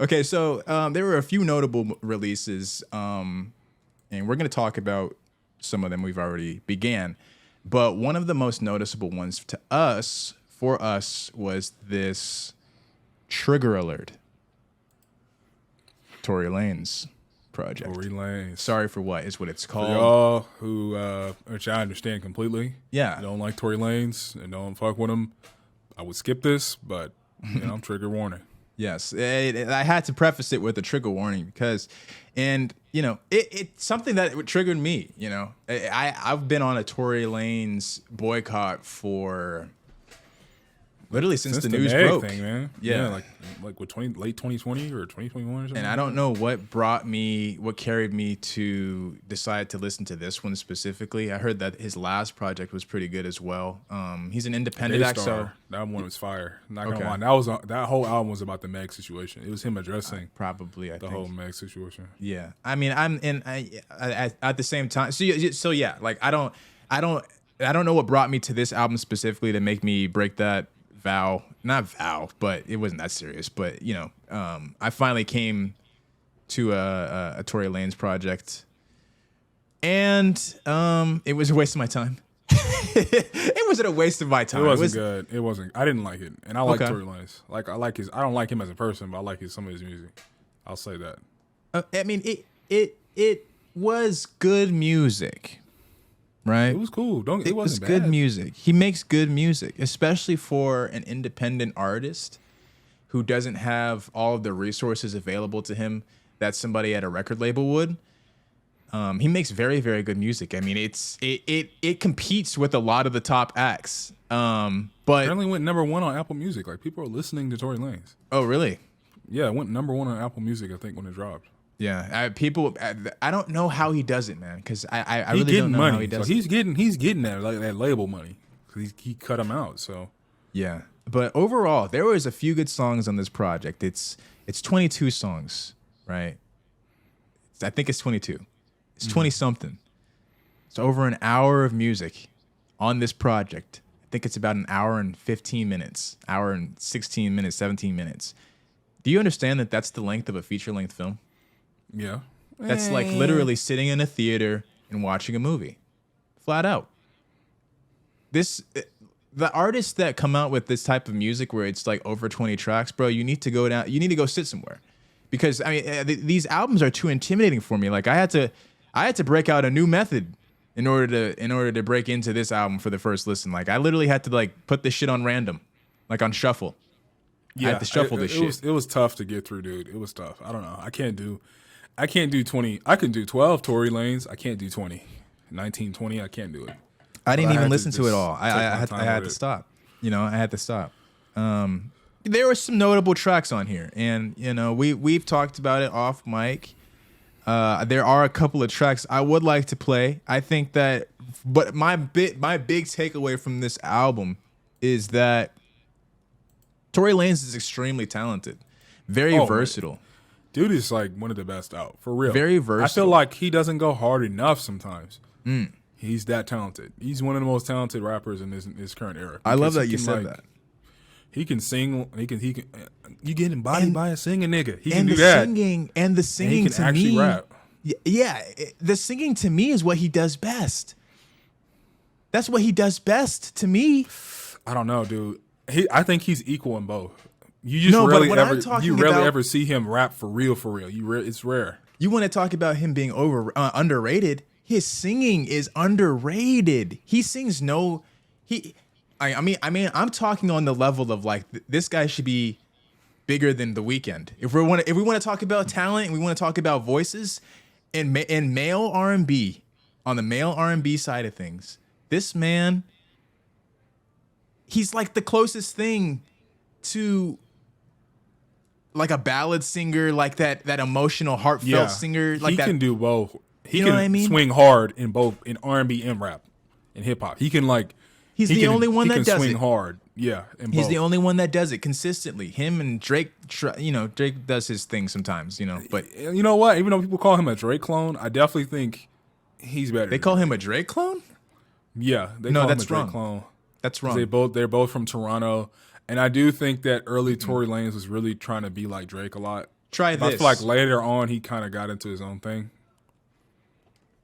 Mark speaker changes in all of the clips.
Speaker 1: Okay, so there were a few notable releases, and we're going to talk about some of them we've already began. But one of the most noticeable ones for us, was this Trigger Alert, Tory Lanez project.
Speaker 2: Tory Lanez.
Speaker 1: Sorry for what is what it's
Speaker 2: For
Speaker 1: called.
Speaker 2: y'all who, which I understand completely,
Speaker 1: Yeah.
Speaker 2: don't like Tory Lanez and don't fuck with him, I would skip this, but trigger warning.
Speaker 1: Yes, I had to preface it with a trigger warning because, and it's something that triggered me. I've been on a Tory Lanez boycott for literally since the news
Speaker 2: Meg
Speaker 1: broke,
Speaker 2: thing, man.
Speaker 1: Yeah.
Speaker 2: like with late 2020 or 2021 or something.
Speaker 1: And I don't know what carried me to decide to listen to this one specifically. I heard that his last project was pretty good as well. He's an independent act, so
Speaker 2: that one was fire. Not
Speaker 1: Okay.
Speaker 2: gonna lie, that whole album was about the Meg situation. It was him addressing
Speaker 1: probably
Speaker 2: the whole Meg situation.
Speaker 1: Yeah, I mean, at the same time. So yeah, like I don't know what brought me to this album specifically to make me break that not vow, but it wasn't that serious. But I finally came to a Tory Lanez project, and it was a waste of my time. It wasn't a waste of my time.
Speaker 2: It wasn't good. It wasn't. I didn't like it, and I like
Speaker 1: Okay.
Speaker 2: Tory Lanez. Like I like his. I don't like him as a person, but I like some of his music. I'll say that.
Speaker 1: I mean, it was good music, right?
Speaker 2: It was cool. It
Speaker 1: Was
Speaker 2: wasn't
Speaker 1: good
Speaker 2: bad.
Speaker 1: music. He makes good music, especially for an independent artist who doesn't have all of the resources available to him that somebody at a record label would. He makes very, very good music. I mean, it competes with a lot of the top acts. But
Speaker 2: Apparently went #1 on Apple Music. Like people are listening to Tory Lanez.
Speaker 1: oh, really?
Speaker 2: Yeah, it went #1 on Apple Music. I think when it dropped.
Speaker 1: Yeah, I don't know how he does it, man. Because I
Speaker 2: He
Speaker 1: really
Speaker 2: getting
Speaker 1: don't know
Speaker 2: money.
Speaker 1: how he does
Speaker 2: So
Speaker 1: it.
Speaker 2: he's getting that label money. He cut him out. So
Speaker 1: Yeah, but overall, there was a few good songs on this project. It's 22 songs, right? I think it's 22. It's 20 something. It's over an hour of music on this project. I think it's about an hour and 15 minutes, hour and 16 minutes, 17 minutes. Do you understand that that's the length of a feature-length film?
Speaker 2: yeah,
Speaker 1: That's like literally sitting in a theater and watching a movie, flat out. The artists that come out with this type of music where it's like over 20 tracks, bro, you need to go sit somewhere, because I mean these albums are too intimidating for me. Like I had to break out a new method in order to break into this album for the first listen. Like I literally had to like put this shit on random, like on shuffle.
Speaker 2: yeah.
Speaker 1: I had to shuffle this shit.
Speaker 2: It was tough to get through, dude. It was tough. I don't know. I can't do 20. I can do 12 Tory Lanes. I can't do 20. 19, 20. I can't do it.
Speaker 1: I didn't
Speaker 2: I
Speaker 1: even
Speaker 2: had to
Speaker 1: listen to it
Speaker 2: just
Speaker 1: all.
Speaker 2: take my
Speaker 1: I
Speaker 2: time
Speaker 1: had
Speaker 2: with
Speaker 1: to
Speaker 2: it.
Speaker 1: stop. I had to stop. There were some notable tracks on here, and we've talked about it off mic. There are a couple of tracks I would like to play. I think that, but my big takeaway from this album is that Tory Lanez is extremely talented, very
Speaker 2: Oh,
Speaker 1: versatile.
Speaker 2: Dude is like one of the best out, for real.
Speaker 1: Very
Speaker 2: I
Speaker 1: versatile.
Speaker 2: feel like he doesn't go hard enough sometimes. He's that talented. He's one of the most talented rappers in his current era.
Speaker 1: I love
Speaker 2: Because
Speaker 1: that
Speaker 2: he
Speaker 1: you
Speaker 2: can,
Speaker 1: said
Speaker 2: like,
Speaker 1: that.
Speaker 2: He can sing. He can. You get embodied by a singing nigga. He can
Speaker 1: And
Speaker 2: do
Speaker 1: the
Speaker 2: that.
Speaker 1: singing
Speaker 2: And he can
Speaker 1: to
Speaker 2: actually
Speaker 1: me,
Speaker 2: rap.
Speaker 1: Yeah, the singing to me is what he does best. That's what he does best to me.
Speaker 2: I don't know, dude. I think he's equal in both. You just
Speaker 1: No, but
Speaker 2: rarely
Speaker 1: what I'm
Speaker 2: ever.
Speaker 1: talking
Speaker 2: You rarely
Speaker 1: about-
Speaker 2: ever see him rap for real. For real. It's rare.
Speaker 1: You want to talk about him being underrated? His singing is underrated. He sings I mean, I'm talking on the level of like this guy should be bigger than The Weeknd. If we want to talk about talent and we want to talk about voices and male R&B, on the male R&B side of things, this man, he's like the closest thing to like a ballad singer, like that emotional, heartfelt singer. Like
Speaker 2: he
Speaker 1: that.
Speaker 2: can do both. He
Speaker 1: You know
Speaker 2: can
Speaker 1: what I mean?
Speaker 2: swing hard in both in R&B and rap, and hip hop. He can like.
Speaker 1: He's the only one that does
Speaker 2: swing
Speaker 1: it.
Speaker 2: hard. Yeah, in
Speaker 1: He's
Speaker 2: both.
Speaker 1: the only one that does it consistently. Him and Drake, Drake does his thing sometimes, but
Speaker 2: You know what? Even though people call him a Drake clone, I definitely think he's better.
Speaker 1: they call him a Drake clone?
Speaker 2: Yeah, they
Speaker 1: No,
Speaker 2: call
Speaker 1: that's
Speaker 2: him a Drake
Speaker 1: wrong.
Speaker 2: clone.
Speaker 1: That's
Speaker 2: 'Cause
Speaker 1: wrong.
Speaker 2: They're both from Toronto, and I do think that early Tory Lanez was really trying to be like Drake a lot.
Speaker 1: Try
Speaker 2: But
Speaker 1: this.
Speaker 2: I feel like later on he kind of got into his own thing.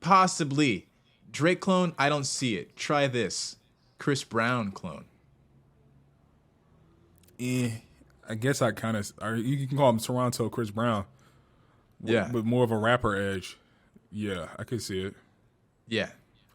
Speaker 1: Possibly. Drake clone, I don't see it. Try this. Chris Brown clone.
Speaker 2: I guess I kind of, you can call him Toronto Chris Brown.
Speaker 1: Yeah.
Speaker 2: With more of a rapper edge. Yeah, I could see it.
Speaker 1: Yeah.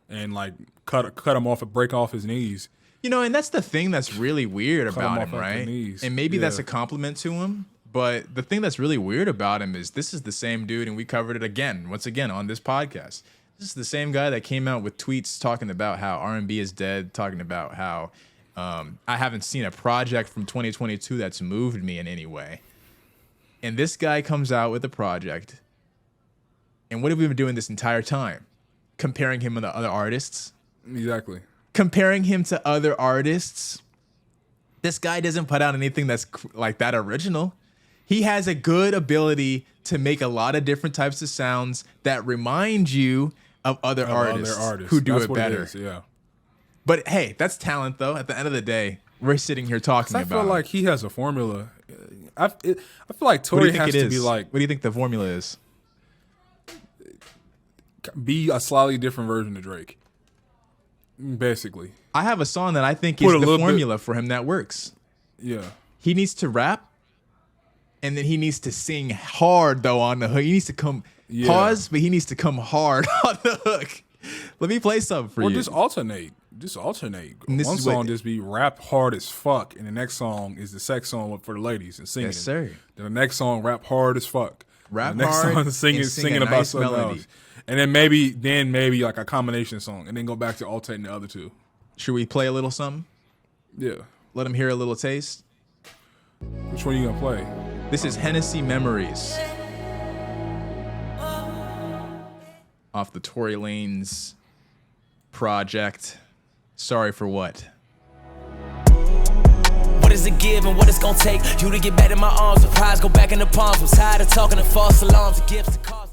Speaker 2: And like cut him off and break off his knees.
Speaker 1: You know, and that's the thing that's really weird about him,
Speaker 2: off at the
Speaker 1: right?
Speaker 2: knees.
Speaker 1: And maybe that's
Speaker 2: Yeah.
Speaker 1: a compliment to him. But the thing that's really weird about him is this is the same dude, and we covered it once again on this podcast. This is the same guy that came out with tweets talking about how R&B is dead, talking about how I haven't seen a project from 2022 that's moved me in any way. And this guy comes out with a project. And what have we been doing this entire time? Comparing him to other artists.
Speaker 2: Exactly.
Speaker 1: Comparing him to other artists. This guy doesn't put out anything that's like that original. He has a good ability to make a lot of different types of sounds that remind you of other artists who do
Speaker 2: That's
Speaker 1: it
Speaker 2: what
Speaker 1: better.
Speaker 2: is, yeah.
Speaker 1: But hey, that's talent though. At the end of the day, we're sitting here talking
Speaker 2: I
Speaker 1: about.
Speaker 2: feel like he has a formula. I feel like Tory has to be like,
Speaker 1: what do you think the formula is?
Speaker 2: be a slightly different version of Drake. Basically.
Speaker 1: I have a song that I think
Speaker 2: Put
Speaker 1: is
Speaker 2: a
Speaker 1: the
Speaker 2: little
Speaker 1: formula for him that works.
Speaker 2: Yeah.
Speaker 1: He needs to rap, and then he needs to sing hard though on the hook. He needs to come pause, but he needs to come hard on the hook. Let me play something for
Speaker 2: Or
Speaker 1: you.
Speaker 2: just alternate.
Speaker 1: And this
Speaker 2: One
Speaker 1: is what-
Speaker 2: song just be rap hard as fuck, and the next song is the sex song for the ladies and singing.
Speaker 1: Yes, sir.
Speaker 2: Then the next song rap hard as fuck.
Speaker 1: Rap
Speaker 2: the next
Speaker 1: hard
Speaker 2: song is
Speaker 1: and sing
Speaker 2: singing
Speaker 1: a
Speaker 2: about
Speaker 1: nice
Speaker 2: something
Speaker 1: melody.
Speaker 2: else. And then maybe like a combination song, and then go back to alternating the other two.
Speaker 1: Should we play a little something?
Speaker 2: Yeah.
Speaker 1: Let him hear a little taste.
Speaker 2: Which one you gonna play?
Speaker 1: This is Hennessy Memories off the Tory Lanez project. Sorry for what?
Speaker 3: What does it give and what it's gonna take you to get back in my arms? The prize go back in the palms. I'm tired of talking to false alarms. The gifts to cause.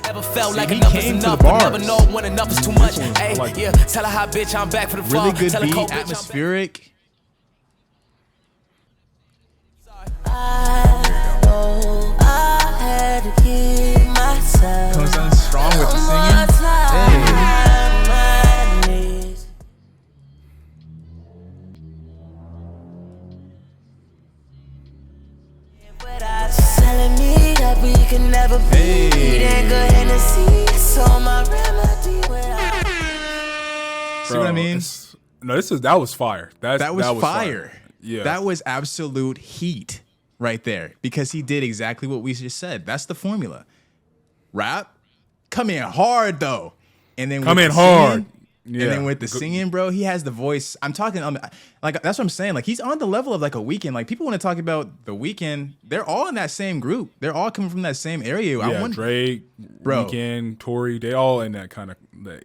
Speaker 3: Ever felt like
Speaker 1: he
Speaker 3: enough is
Speaker 1: came to
Speaker 3: enough,
Speaker 1: the
Speaker 3: but never
Speaker 1: bars.
Speaker 3: know when enough is too much.
Speaker 2: one's
Speaker 3: Hey,
Speaker 2: like-
Speaker 3: yeah, tell her how bitch I'm back for the fall.
Speaker 1: Really good
Speaker 3: Tell her
Speaker 1: beat,
Speaker 3: cold bitch I'm back.
Speaker 1: atmospheric.
Speaker 4: I know I had to keep myself.
Speaker 1: Comes on strong with the singing.
Speaker 4: Telling me that we can never be.
Speaker 1: Hey.
Speaker 4: Then go ahead and see. So my remedy when I
Speaker 1: See what I mean?
Speaker 2: That was fire.
Speaker 1: That was fire.
Speaker 2: Yeah.
Speaker 1: That was absolute heat right there because he did exactly what we just said. That's the formula. Rap, come in hard though. And then
Speaker 2: Come
Speaker 1: with
Speaker 2: in
Speaker 1: the
Speaker 2: hard.
Speaker 1: singing,
Speaker 2: Yeah.
Speaker 1: And then with the singing, bro, he has the voice. I'm talking, like that's what I'm saying. Like he's on the level of like a Weeknd. Like people want to talk about the Weeknd. They're all in that same group. They're all coming from that same area.
Speaker 2: Yeah, Drake,
Speaker 1: Bro.
Speaker 2: Weeknd, Tory, they all in that kind of.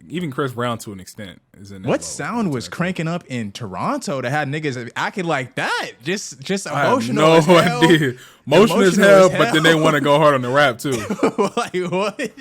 Speaker 2: Even Chris Brown to an extent is in that.
Speaker 1: What
Speaker 2: level.
Speaker 1: sound was cranking up in Toronto to have niggas acting like that? Just
Speaker 2: I have
Speaker 1: emotional
Speaker 2: no
Speaker 1: as hell.
Speaker 2: idea. Emotional as hell, but then they
Speaker 1: hell.
Speaker 2: want to go hard on the rap too.
Speaker 1: Like what?